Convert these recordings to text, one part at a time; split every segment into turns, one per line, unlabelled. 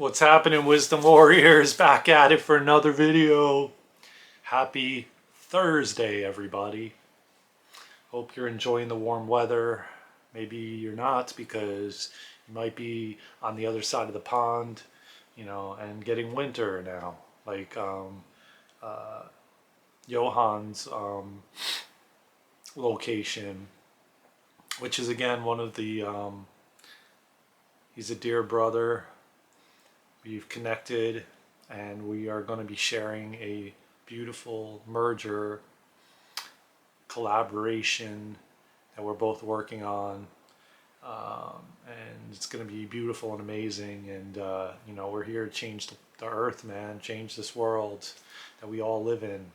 What's happening, Wisdom Warriors? Back at it for another video. Happy Thursday, everybody. Hope you're enjoying the warm weather. Maybe you're not because you might be on the other side of the pond, and getting winter now. Like Johan's location, which is again one of the, he's a dear brother. We've connected and we are going to be sharing a beautiful merger collaboration that we're both working on. And it's going to be beautiful and amazing. And, we're here to change the earth, man, change this world that we all live in.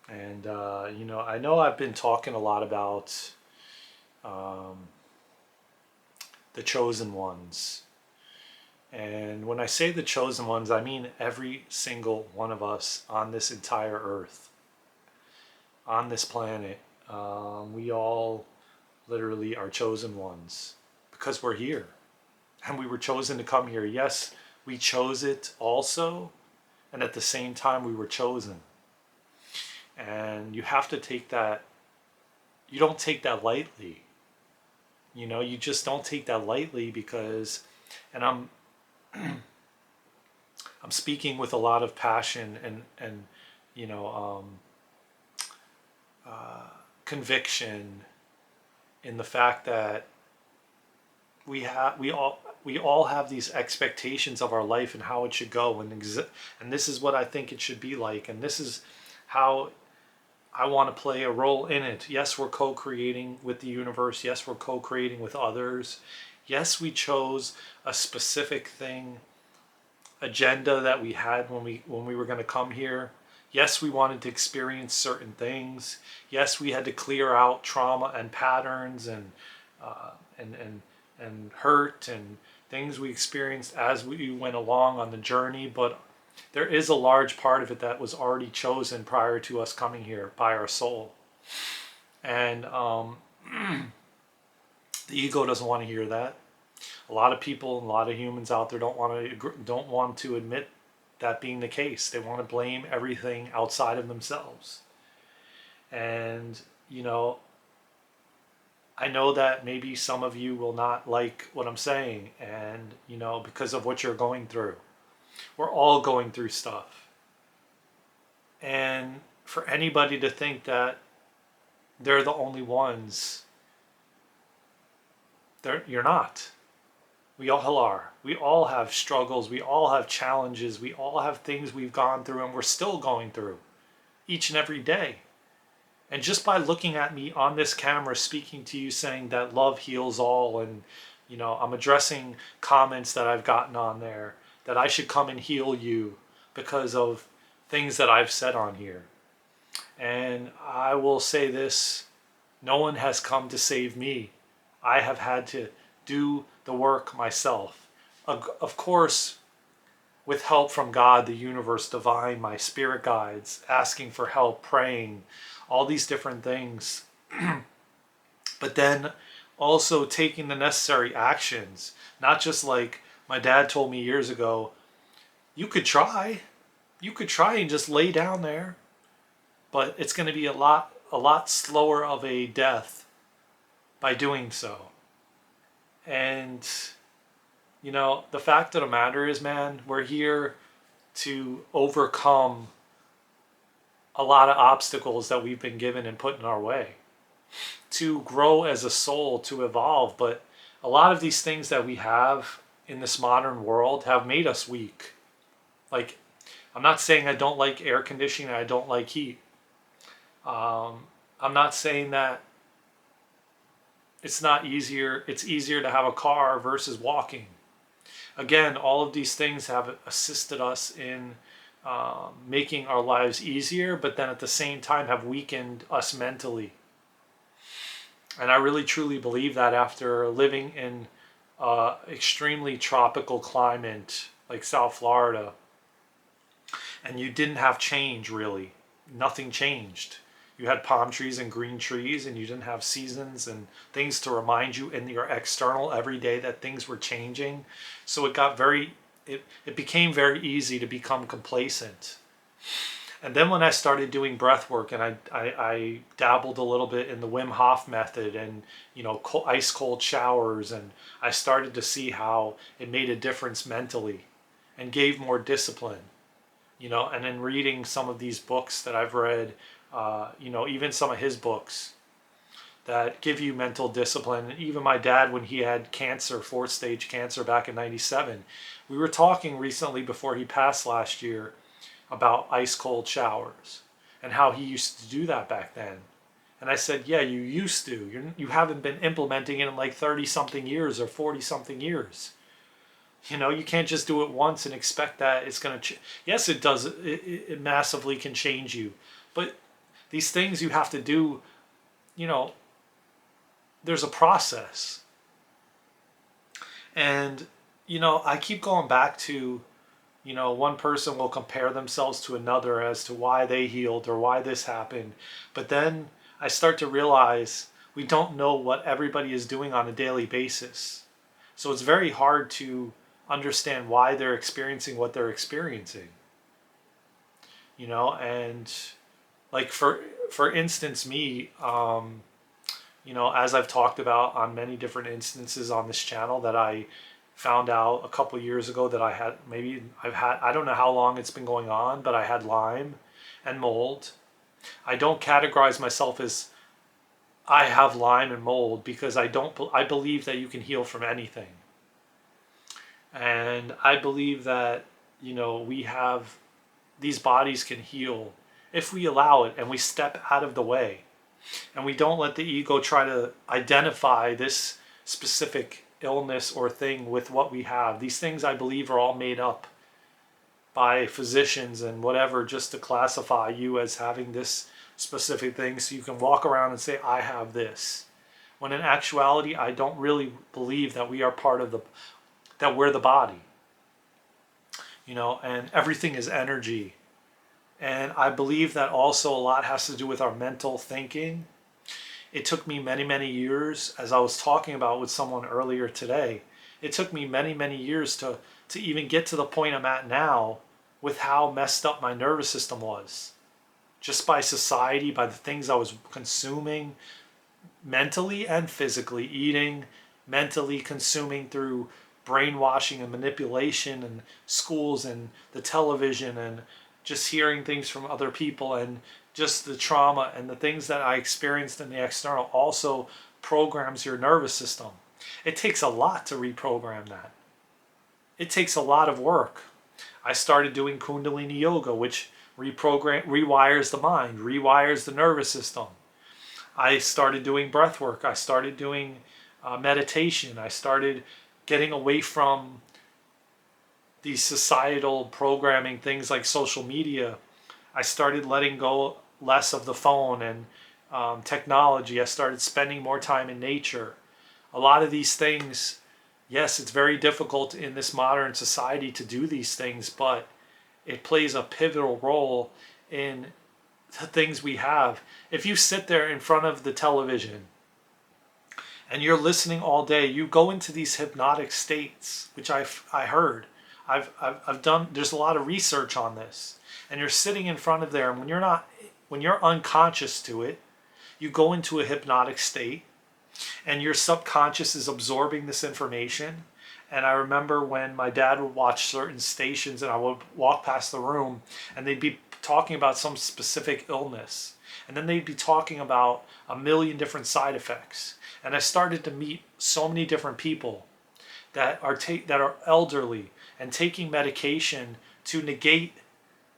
And, I know I've been talking a lot about the chosen ones. And when I say the chosen ones, I mean every single one of us on this entire earth, on this planet. We all literally are chosen ones because we're here and we were chosen to come here. Yes, we chose it also, and at the same time we were chosen. And you have to take that, you don't take that lightly. You just don't take that lightly because, and I'm speaking with a lot of passion and conviction in the fact that we all have these expectations of our life and how it should go, and this is what I think it should be like, and this is how I want to play a role in it. Yes, we're co-creating with the universe. Yes, we're co-creating with others. Yes, we chose a specific agenda that we had when we were going to come here. Yes, we wanted to experience certain things. Yes, we had to clear out trauma and patterns and hurt and things we experienced as we went along on the journey. But there is a large part of it that was already chosen prior to us coming here by our soul. And the ego doesn't want to hear that. A lot of people, a lot of humans out there don't want to admit that being the case. They want to blame everything outside of themselves. And I know that maybe some of you will not like what I'm saying, and because of what you're going through. We're all going through stuff. And for anybody to think that they're the only ones, you're not. We all are. We all have struggles. We all have challenges. We all have things we've gone through and we're still going through each and every day. And just by looking at me on this camera, speaking to you, saying that love heals all, and I'm addressing comments that I've gotten on there that I should come and heal you because of things that I've said on here. And I will say this, no one has come to save me. I have had to do the work myself. Of course, with help from God, the universe, divine, my spirit guides, asking for help, praying, all these different things. But then also taking the necessary actions, not just like my dad told me years ago, you could try and just lay down there, but it's going to be a lot slower of a death by doing so. And the fact of the matter is, man, we're here to overcome a lot of obstacles that we've been given and put in our way, to grow as a soul, to evolve. But a lot of these things that we have in this modern world have made us weak. Like, I'm not saying I don't like air conditioning, I don't like heat. I'm not saying that it's easier to have a car versus walking. Again, all of these things have assisted us in making our lives easier, but then at the same time have weakened us mentally. And I really truly believe that after living in extremely tropical climate like South Florida, and you didn't have change really, nothing changed. You had palm trees and green trees, and you didn't have seasons and things to remind you in your external every day that things were changing. So it got very it became very easy to become complacent. And then when I started doing breath work, and I dabbled a little bit in the Wim Hof method, and ice cold showers, and I started to see how it made a difference mentally and gave more discipline. And in reading some of these books that I've read, even some of his books that give you mental discipline. And even my dad, when he had cancer, 4th stage cancer back in 97, we were talking recently before he passed last year about ice cold showers and how he used to do that back then. And I said, yeah, you used to. You haven't been implementing it in like 30 something years or 40 something years. You can't just do it once and expect that it's going to yes, it does. It massively can change you. But these things you have to do, there's a process. And, I keep going back to, one person will compare themselves to another as to why they healed or why this happened. But then I start to realize we don't know what everybody is doing on a daily basis. So it's very hard to understand why they're experiencing what they're experiencing. And like for instance, me, as I've talked about on many different instances on this channel, that I found out a couple years ago that I don't know how long it's been going on, but I had Lyme and mold. I don't categorize myself as I have Lyme and mold because I believe that you can heal from anything. And I believe that, these bodies can heal if we allow it and we step out of the way. And we don't let the ego try to identify this specific illness or thing with what we have. These things, I believe, are all made up by physicians and whatever, just to classify you as having this specific thing so you can walk around and say, I have this. When in actuality, I don't really believe that we are that we're the body. And everything is energy. And I believe that also a lot has to do with our mental thinking. It took me many, many years, as I was talking about with someone earlier today, it took me many, many years to even get to the point I'm at now with how messed up my nervous system was. Just by society, by the things I was consuming mentally and physically, eating, mentally consuming through brainwashing and manipulation and schools and the television and just hearing things from other people, and just the trauma and the things that I experienced in the external also programs your nervous system. It takes a lot to reprogram that. It takes a lot of work. I started doing Kundalini Yoga, which rewires the mind, rewires the nervous system. I started doing breath work. I started doing meditation. I started getting away from these societal programming, things like social media. I started letting go less of the phone and technology. I started spending more time in nature. A lot of these things, yes, it's very difficult in this modern society to do these things, but it plays a pivotal role in the things we have. If you sit there in front of the television and you're listening all day, you go into these hypnotic states, which I heard. I've done, there's a lot of research on this, and you're sitting in front of there, and when you're unconscious to it, you go into a hypnotic state, and your subconscious is absorbing this information. And I remember when my dad would watch certain stations, and I would walk past the room, and they'd be talking about some specific illness, and then they'd be talking about a million different side effects. And I started to meet so many different people that are elderly and taking medication to negate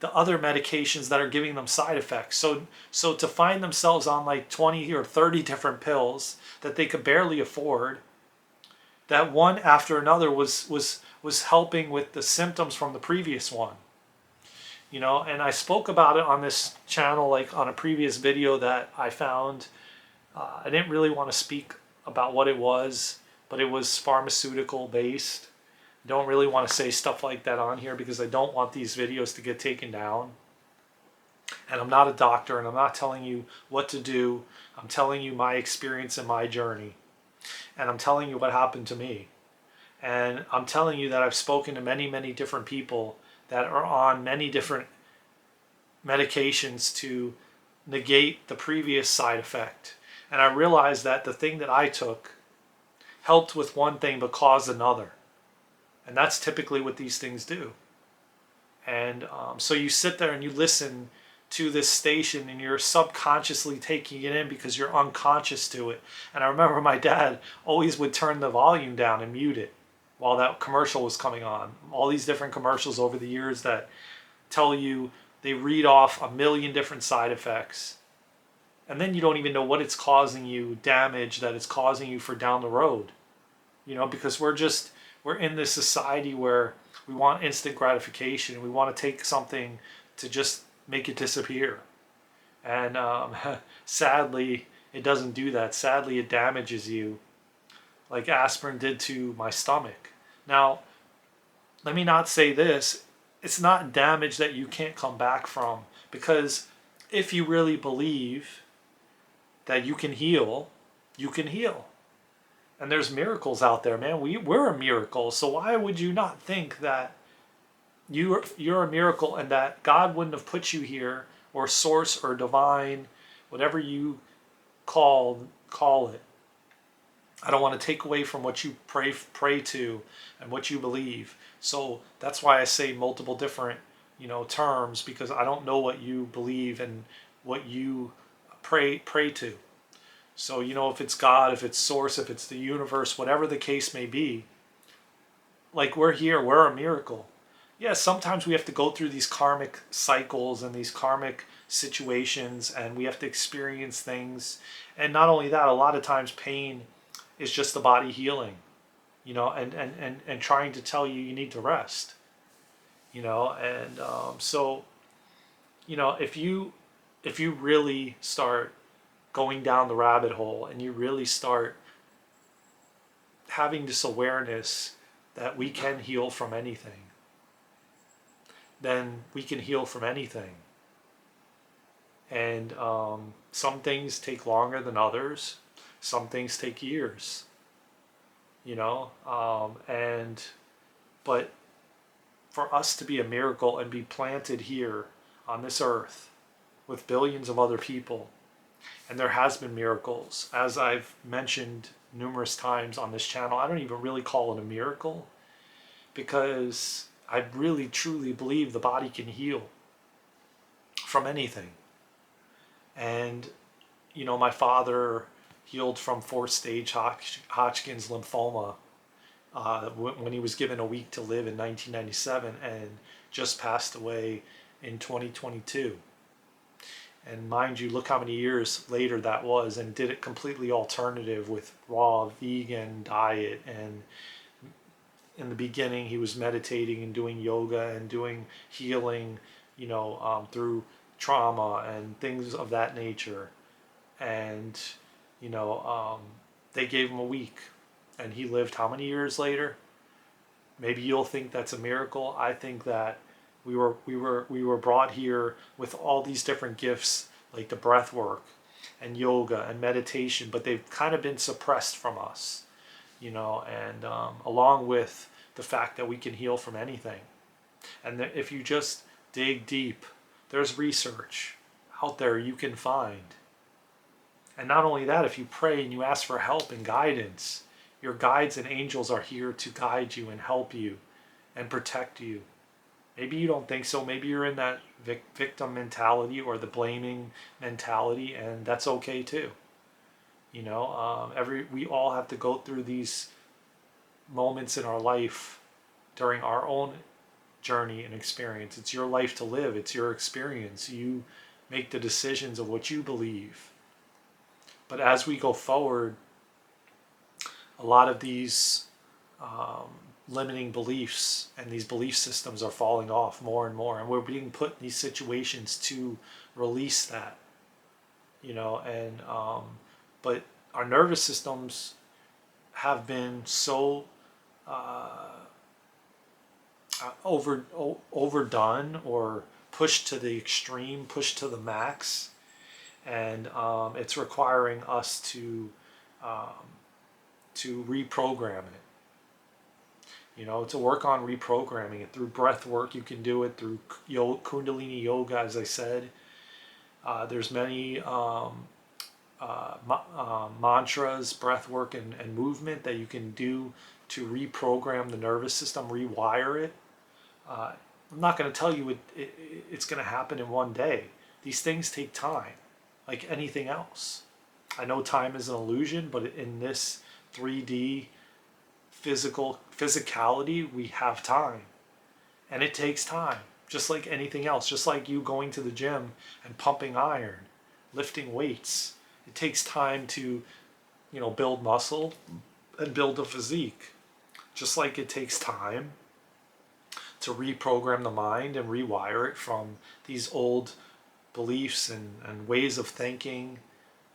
the other medications that are giving them side effects. So to find themselves on like 20 or 30 different pills that they could barely afford, that one after another was helping with the symptoms from the previous one. And I spoke about it on this channel, like on a previous video that I found. I didn't really want to speak about what it was, but it was pharmaceutical based. Don't really want to say stuff like that on here because I don't want these videos to get taken down. And I'm not a doctor, and I'm not telling you what to do. I'm telling you my experience and my journey. And I'm telling you what happened to me. And I'm telling you that I've spoken to many, many different people that are on many different medications to negate the previous side effect. And I realized that the thing that I took helped with one thing but caused another. And that's typically what these things do. And so you sit there and you listen to this station and you're subconsciously taking it in because you're unconscious to it. And I remember my dad always would turn the volume down and mute it while that commercial was coming on. All these different commercials over the years that tell you, they read off a million different side effects. And then you don't even know what it's causing you, damage that it's causing you for down the road. Because we're in this society where we want instant gratification. We want to take something to just make it disappear. And sadly, it doesn't do that. Sadly, it damages you like aspirin did to my stomach. Now, let me not say this. It's not damage that you can't come back from, because if you really believe that you can heal, you can heal. And there's miracles out there, man. We're a miracle. So why would you not think that you're a miracle and that God wouldn't have put you here, or source or divine, whatever you call it. I don't want to take away from what you pray to and what you believe. So that's why I say multiple different, terms, because I don't know what you believe and what you pray to. So, if it's God, if it's source, if it's the universe, whatever the case may be, like we're here, we're a miracle. Yes, sometimes we have to go through these karmic cycles and these karmic situations, and we have to experience things. And not only that, a lot of times pain is just the body healing, and trying to tell you need to rest, and so, if you really start going down the rabbit hole and you really start having this awareness that we can heal from anything, then we can heal from anything. And some things take longer than others. Some things take years, but for us to be a miracle and be planted here on this earth with billions of other people, and there has been miracles, as I've mentioned numerous times on this channel. I don't even really call it a miracle, because I really truly believe the body can heal from anything. And my father healed from 4th stage Hodgkin's lymphoma when he was given a week to live in 1997, and just passed away in 2022. And mind you, look how many years later that was, and did it completely alternative with raw vegan diet. And in the beginning, he was meditating and doing yoga and doing healing, through trauma and things of that nature. And, they gave him a week, and he lived how many years later? Maybe you'll think that's a miracle. I think that we were brought here with all these different gifts, like the breath work and yoga and meditation, but they've kind of been suppressed from us, and along with the fact that we can heal from anything. And that if you just dig deep, there's research out there you can find. And not only that, if you pray and you ask for help and guidance, your guides and angels are here to guide you and help you and protect you. Maybe you don't think so. Maybe you're in that victim mentality or the blaming mentality, and that's okay too. We all have to go through these moments in our life during our own journey and experience. It's your life to live. It's your experience. You make the decisions of what you believe. But as we go forward, a lot of these limiting beliefs and these belief systems are falling off more and more, and we're being put in these situations to release that, but our nervous systems have been so overdone or pushed to the extreme, pushed to the max, and it's requiring us to reprogram it. to work on reprogramming it through breath work. You can do it through Kundalini yoga, as I said. There's many mantras, breath work, and movement that you can do to reprogram the nervous system, rewire it. I'm not going to tell you it's going to happen in one day. These things take time, like anything else. I know time is an illusion, but in this 3D physicality, we have time. And it takes time, just like anything else, just like you going to the gym and pumping iron, lifting weights. It takes time to, build muscle and build a physique. Just like it takes time to reprogram the mind and rewire it from these old beliefs and ways of thinking.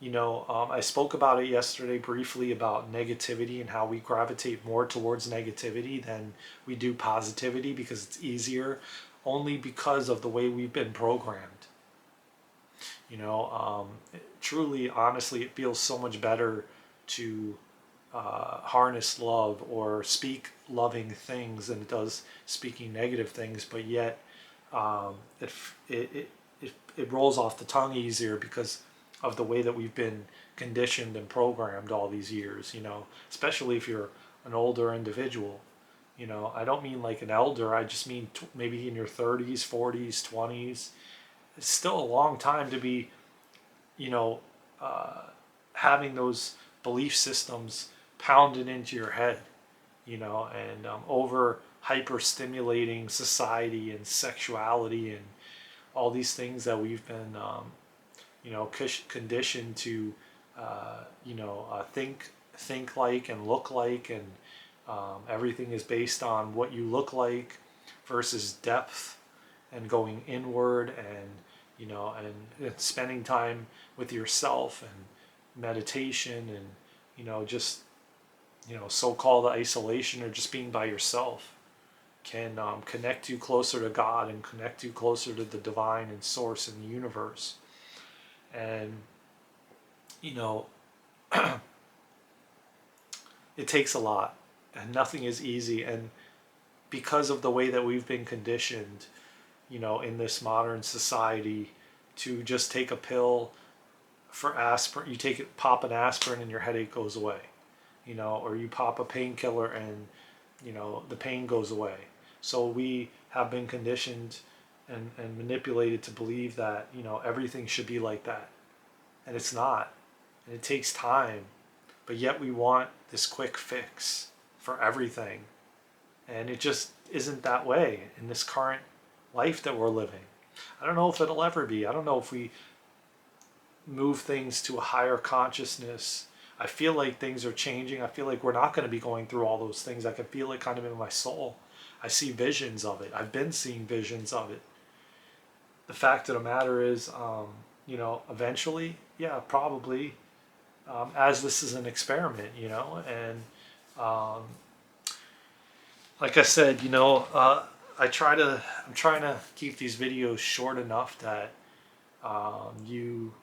I spoke about it yesterday briefly about negativity and how we gravitate more towards negativity than we do positivity because it's easier, only because of the way we've been programmed. Truly, honestly, it feels so much better to harness love or speak loving things than it does speaking negative things. But yet, it rolls off the tongue easier because of the way that we've been conditioned and programmed all these years. Especially if you're an older individual. I don't mean like an elder. I just mean maybe in your 30s, 40s, 20s. It's still a long time to be, having those belief systems pounded into your head, and over hyper stimulating society and sexuality and all these things that we've been, conditioned to, think like and look like, and everything is based on what you look like versus depth and going inward and and spending time with yourself and meditation and just so-called isolation or just being by yourself can connect you closer to God and connect you closer to the divine and source in the universe. And it takes a lot and nothing is easy, and because of the way that we've been conditioned in this modern society to just take a pill for aspirin. You pop an aspirin and your headache goes away, or you pop a painkiller and, the pain goes away. So we have been conditioned and manipulated to believe that, everything should be like that. And it's not. And it takes time. But yet we want this quick fix for everything. And it just isn't that way in this current life that we're living. I don't know if it'll ever be. I don't know if we move things to a higher consciousness. I feel like things are changing. I feel like we're not going to be going through all those things. I can feel it kind of in my soul. I see visions of it. I've been seeing visions of it. The fact of the matter is, eventually, yeah, probably, as this is an experiment, and like I said, I'm trying to keep these videos short enough that you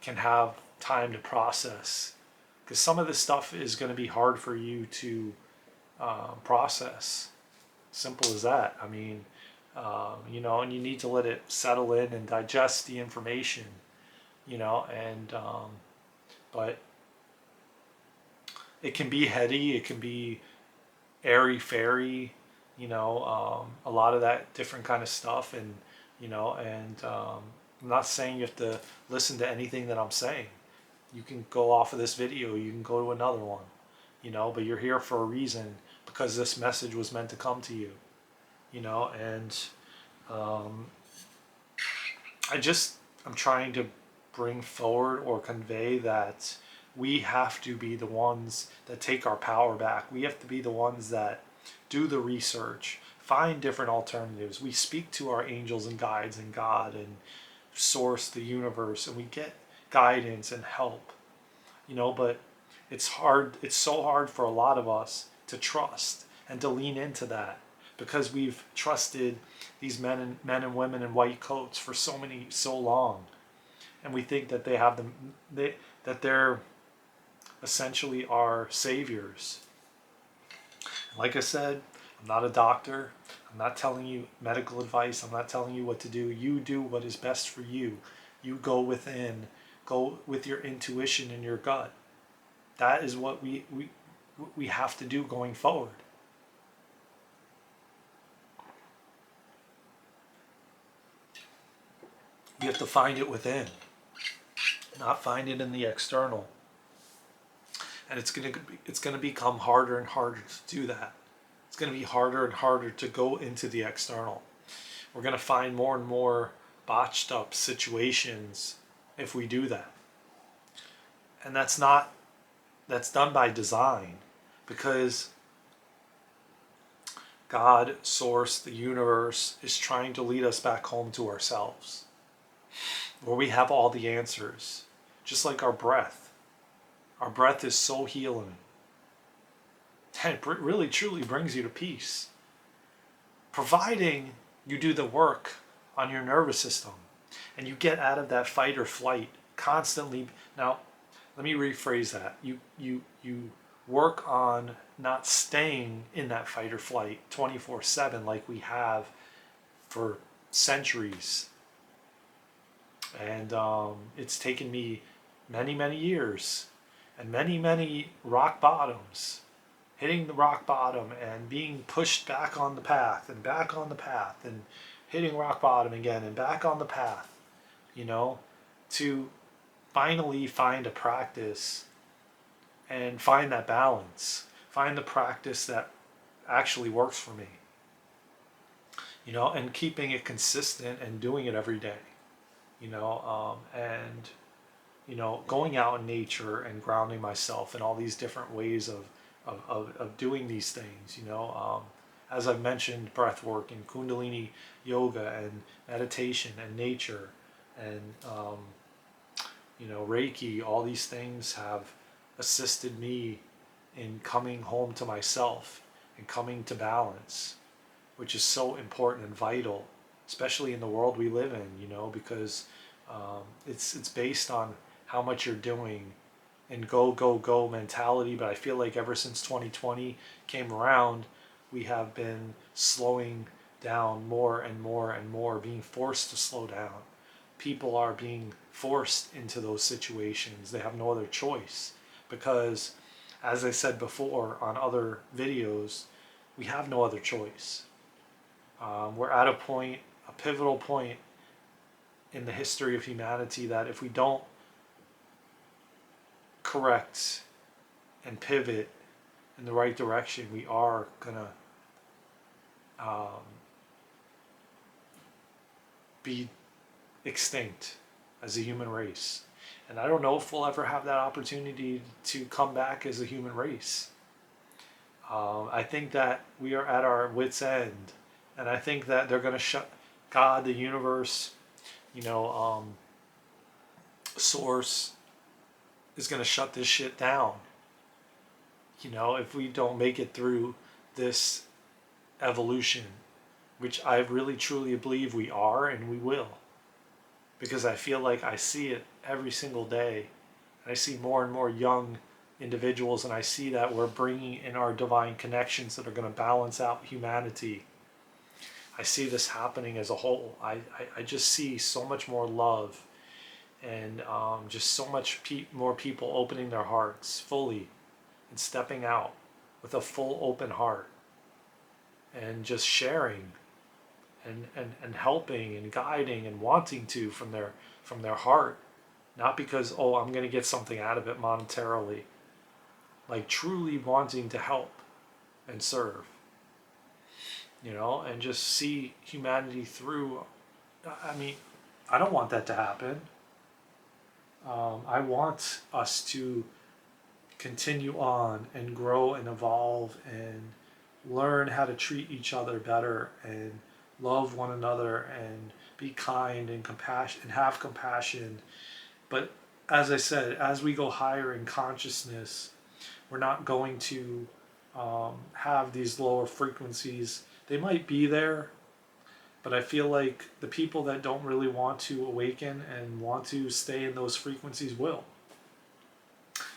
can have time to process, because some of this stuff is going to be hard for you to process. Simple as that. I mean, and you need to let it settle in and digest the information, and but it can be heady, it can be airy fairy, a lot of that different kind of stuff, and I'm not saying you have to listen to anything that I'm saying. You can go off of this video, you can go to another one, but you're here for a reason, because this message was meant to come to you, and I'm trying to bring forward or convey that we have to be the ones that take our power back. We have to be the ones that do the research, find different alternatives. We speak to our angels and guides and God and source, the universe, and we get guidance and help. But it's hard. It's so hard for a lot of us to trust and to lean into that, because we've trusted these men and women in white coats for so long, and we think that that they're essentially our saviors. Like I said, I'm not a doctor. I'm not telling you medical advice. I'm not telling you what to do. You do what is best for you. You go within, go with your intuition and your gut. That is what we have to do going forward. You have to find it within, not find it in the external. And it's gonna become harder and harder to do that. It's gonna be harder and harder to go into the external. We're gonna find more and more botched up situations if we do that. And that's done by design, because God, source, the universe is trying to lead us back home to ourselves, where we have all the answers, just like our breath. Our breath is so healing. And it really truly brings you to peace, providing you do the work on your nervous system and you get out of that fight or flight constantly. Now, let me rephrase that. You work on not staying in that fight or flight 24/7 like we have for centuries. And it's taken me many years and many rock bottoms, hitting the rock bottom and being pushed back on the path and back on the path and hitting rock bottom again and back on the path, to finally find a practice and find that balance, find the practice that actually works for me, and keeping it consistent and doing it every day, and going out in nature and grounding myself in all these different ways of doing these things, as I've mentioned, breath work and Kundalini yoga and meditation and nature and, Reiki. All these things have assisted me in coming home to myself and coming to balance, which is so important and vital, especially in the world we live in, because it's based on how much you're doing and go mentality. But I feel like ever since 2020 came around, we have been slowing down more and more, being forced to slow down. People are being forced into those situations. They have no other choice because, as I said before on other videos, we have no other choice. We're at a pivotal point in the history of humanity that if we don't correct and pivot in the right direction, we are gonna be extinct as a human race. And I don't know if we'll ever have that opportunity to come back as a human race. I think that we are at our wits' end, and I think that they're gonna shut God, the universe, source is gonna shut this shit down. If we don't make it through this evolution, which I really truly believe we are and we will, because I feel like I see it every single day. And I see more and more young individuals, and I see that we're bringing in our divine connections that are going to balance out humanity. I see this happening as a whole. I just see so much more love and just so much more people opening their hearts fully and stepping out with a full open heart and just sharing and helping and guiding and wanting to from their heart, not because, oh, I'm going to get something out of it monetarily, like truly wanting to help and serve, and just see humanity through. I mean, I don't want that to happen. I want us to continue on and grow and evolve and learn how to treat each other better and love one another and be kind and compassion and have compassion. But as I said, as we go higher in consciousness, we're not going to have these lower frequencies. They might be there, but I feel like the people that don't really want to awaken and want to stay in those frequencies will.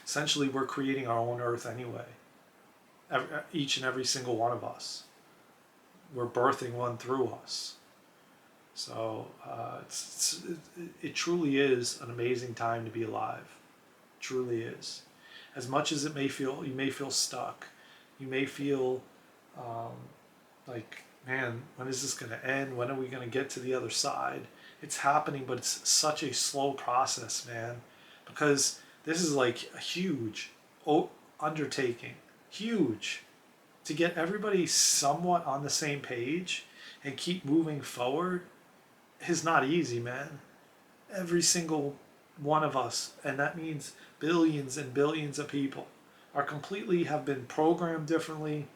Essentially, we're creating our own earth anyway, each and every single one of us. we're birthing one through us. So it truly is an amazing time to be alive. It truly is. As much as it may feel, you may feel stuck. You may feel um, like, man, when is this going to end? When are we going to get to the other side? It's happening, but it's such a slow process, man. Because this is like a huge undertaking. Huge. To get everybody somewhat on the same page and keep moving forward is not easy, man. Every single one of us, and that means billions and billions of people, are completely have been programmed differently,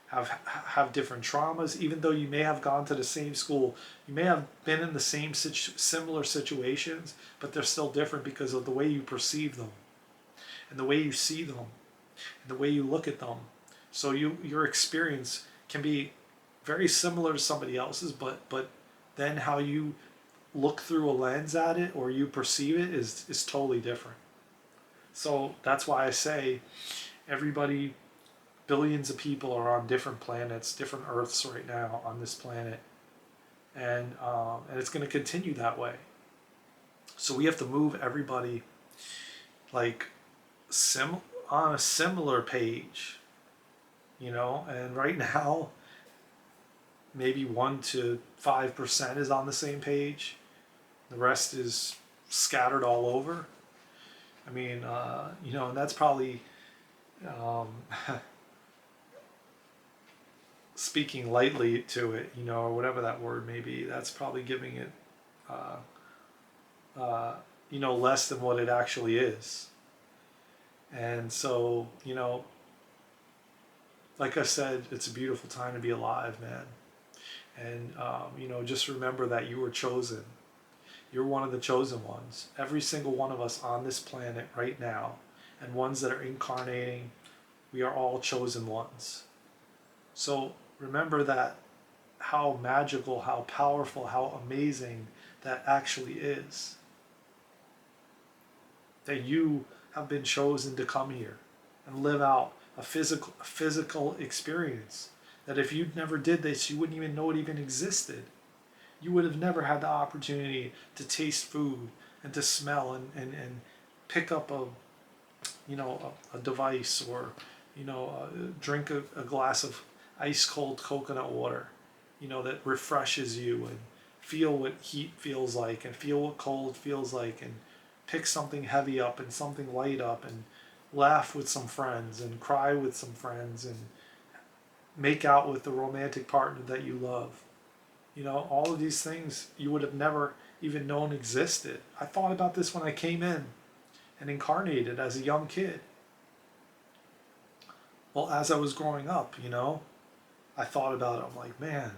have different traumas. Even though you may have gone to the same school, you may have been in the same similar situations, but they're still different because of the way you perceive them, and the way you see them, and the way you look at them. So your experience can be very similar to somebody else's, but then how you look through a lens at it or you perceive it is totally different. So that's why I say everybody, billions of people are on different planets, different Earths right now on this planet, and it's going to continue that way. So we have to move everybody like on a similar page, you know. And right now, maybe 1 to 5% is on the same page. The rest is scattered all over. I mean, you know, and that's probably speaking lightly to it, you know, or whatever that word may be. That's probably giving it, you know, less than what it actually is. And so, you know, like I said, it's a beautiful time to be alive, man. And, you know, just remember that you were chosen. You're one of the chosen ones. Every single one of us on this planet right now, and ones that are incarnating, we are all chosen ones. So remember that, how magical, how powerful, how amazing that actually is. That you have been chosen to come here and live out a physical experience. That if you never did this, you wouldn't even know it even existed. You would have never had the opportunity to taste food and to smell and pick up a, you know, a device, or, you know, drink a glass of ice cold coconut water, you know, that refreshes you, and feel what heat feels like and feel what cold feels like, and pick something heavy up and something light up, and laugh with some friends and cry with some friends, and make out with the romantic partner that you love. You know, all of these things you would have never even known existed. I thought about this when I came in and incarnated as a young kid. Well, as I was growing up, you know, I thought about it. I'm like, man,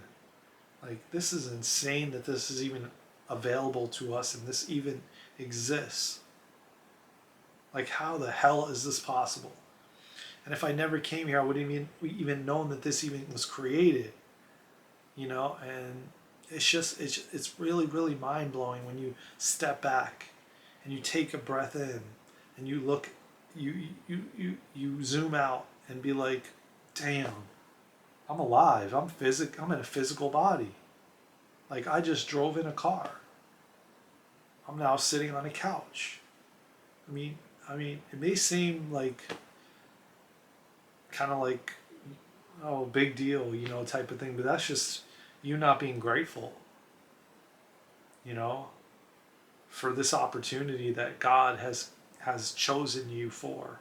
like, this is insane that this is even available to us and this even exists. Like, how the hell is this possible? And if I never came here, I wouldn't even known that this even was created. You know, and it's really, really mind-blowing when you step back and you take a breath in and you look, you zoom out and be like, damn, I'm alive. I'm in a physical body. Like, I just drove in a car. I'm now sitting on a couch. I mean, it may seem like kind of like, oh, big deal, you know, type of thing, but that's just you not being grateful, you know, for this opportunity that God has chosen you for,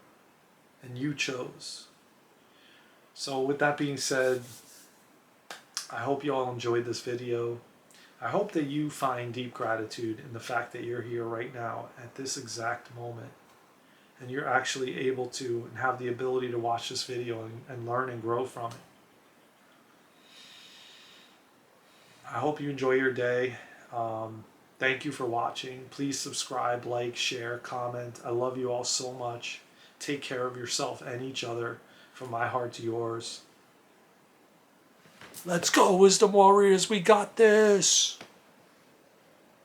and you chose. So with that being said, I hope you all enjoyed this video. I hope that you find deep gratitude in the fact that you're here right now at this exact moment, and you're actually able to and have the ability to watch this video and learn and grow from it. I hope you enjoy your day. Thank you for watching. Please subscribe, like, share, comment. I love you all so much. Take care of yourself and each other, from my heart to yours. Let's go, Wisdom Warriors. We got this.